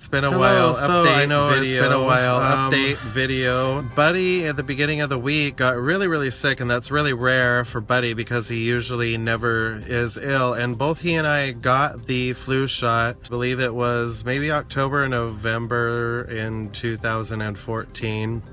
It's been a Hello, while. so Update I know video. it's been a while. Update video. Buddy at the beginning of the week got really sick, and that's really rare for Buddy because he usually never is ill. And both he and I got the flu shot. I believe it was maybe October, November in 2014.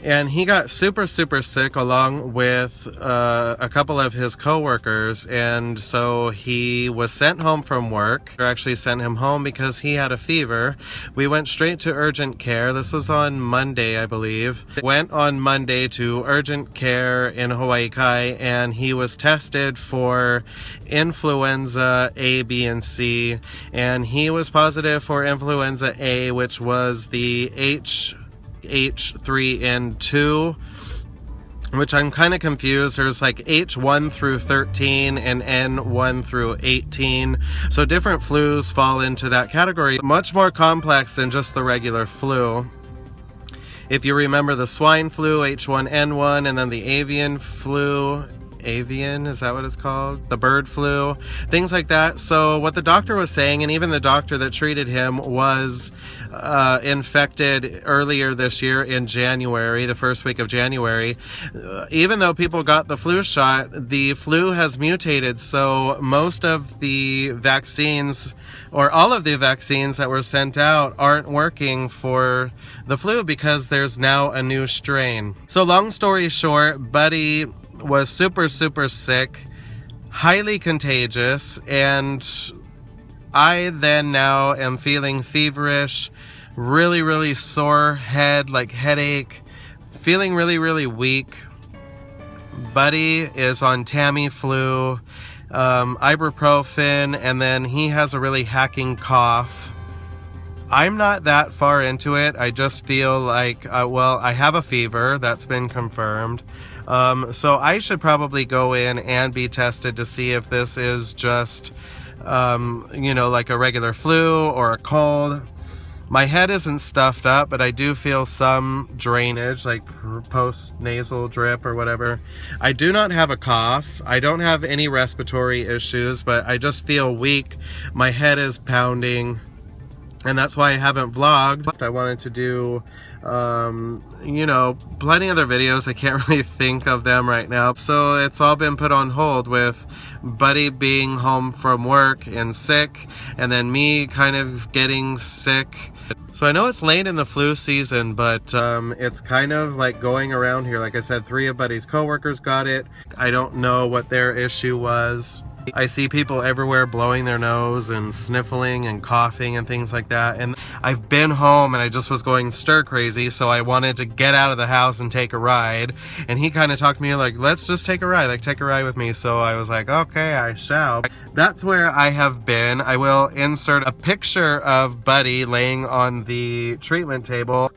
And he got super sick along with a couple of his coworkers, and so he was sent home from work. They actually sent him home because he had a fever. We went straight to urgent care. This was on Monday, I believe. Went on Monday to urgent care in Hawaii Kai, and he was tested for influenza A, B, and C, and he was positive for influenza A, which was the H3-N2, which I'm kind of confused. There's like H1 through 13 and N1 through 18. So different flus fall into that category. Much more complex than just the regular flu. If you remember the swine flu, H1N1, and then the avian flu, avian, is that what it's called? The bird flu, things like that. So what the doctor was saying, and even the doctor that treated him was infected earlier this year in January, the first week of January. Even though people got the flu shot, the flu has mutated. So most of the vaccines, or all of the vaccines that were sent out, aren't working for the flu because there's now a new strain. So long story short, Buddy was super sick, highly contagious, and I then now am feeling feverish, really sore head, like headache, feeling really weak. Buddy is on Tamiflu, ibuprofen, and then he has a really hacking cough. I'm not that far into it. I just feel like, well, I have a fever. That's been confirmed. So I should probably go in and be tested to see if this is just, like a regular flu or a cold. My head isn't stuffed up, but I do feel some drainage, like post-nasal drip or whatever. I do not have a cough. I don't have any respiratory issues, but I just feel weak. My head is pounding. And that's why I haven't vlogged. I wanted to do, plenty other videos. I can't really think of them right now. So it's all been put on hold with Buddy being home from work and sick, and then me kind of getting sick. So I know it's late in the flu season, but it's kind of like going around here. Like I said, 3 of Buddy's coworkers got it. I don't know what their issue was. I see people everywhere blowing their nose and sniffling and coughing and things like that. And I've been home and I just was going stir crazy, so I wanted to get out of the house and take a ride. And he kind of talked to me like, let's just take a ride, like take a ride with me. So I was like, okay, I shall. That's where I have been. I will insert a picture of Buddy laying on the treatment table.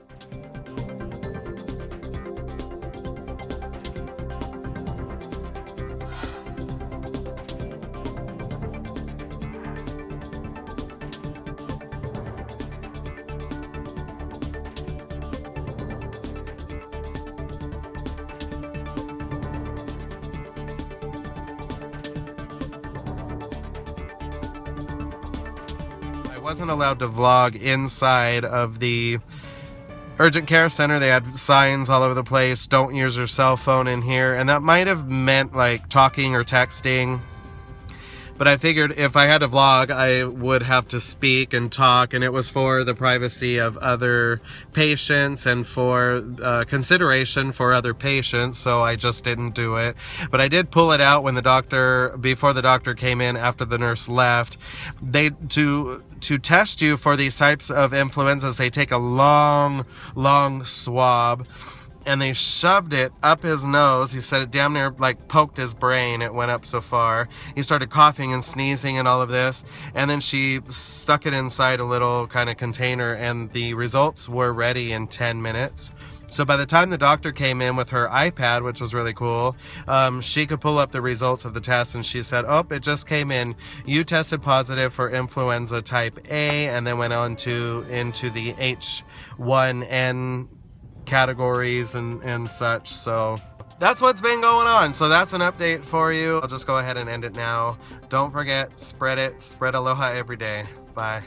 I wasn't allowed to vlog inside of the urgent care center. They had signs all over the place, don't use your cell phone in here, and that might have meant like talking or texting. But I figured if I had to vlog, I would have to speak and talk, and it was for the privacy of other patients and for consideration for other patients, so I just didn't do it. But I did pull it out when before the doctor came in after the nurse left. To test you for these types of influenzas, they take a long swab, and they shoved it up his nose. He said it damn near like poked his brain. It went up so far. He started coughing and sneezing and all of this. And then she stuck it inside a little kind of container, and the results were ready in 10 minutes. So by the time the doctor came in with her iPad, which was really cool, she could pull up the results of the test, and she said, oh, it just came in. You tested positive for influenza type A, and then went on into the H1N categories and such. So that's what's been going on. So that's an update for you. I'll just go ahead and end it now. Don't forget, spread it. Spread aloha every day. Bye.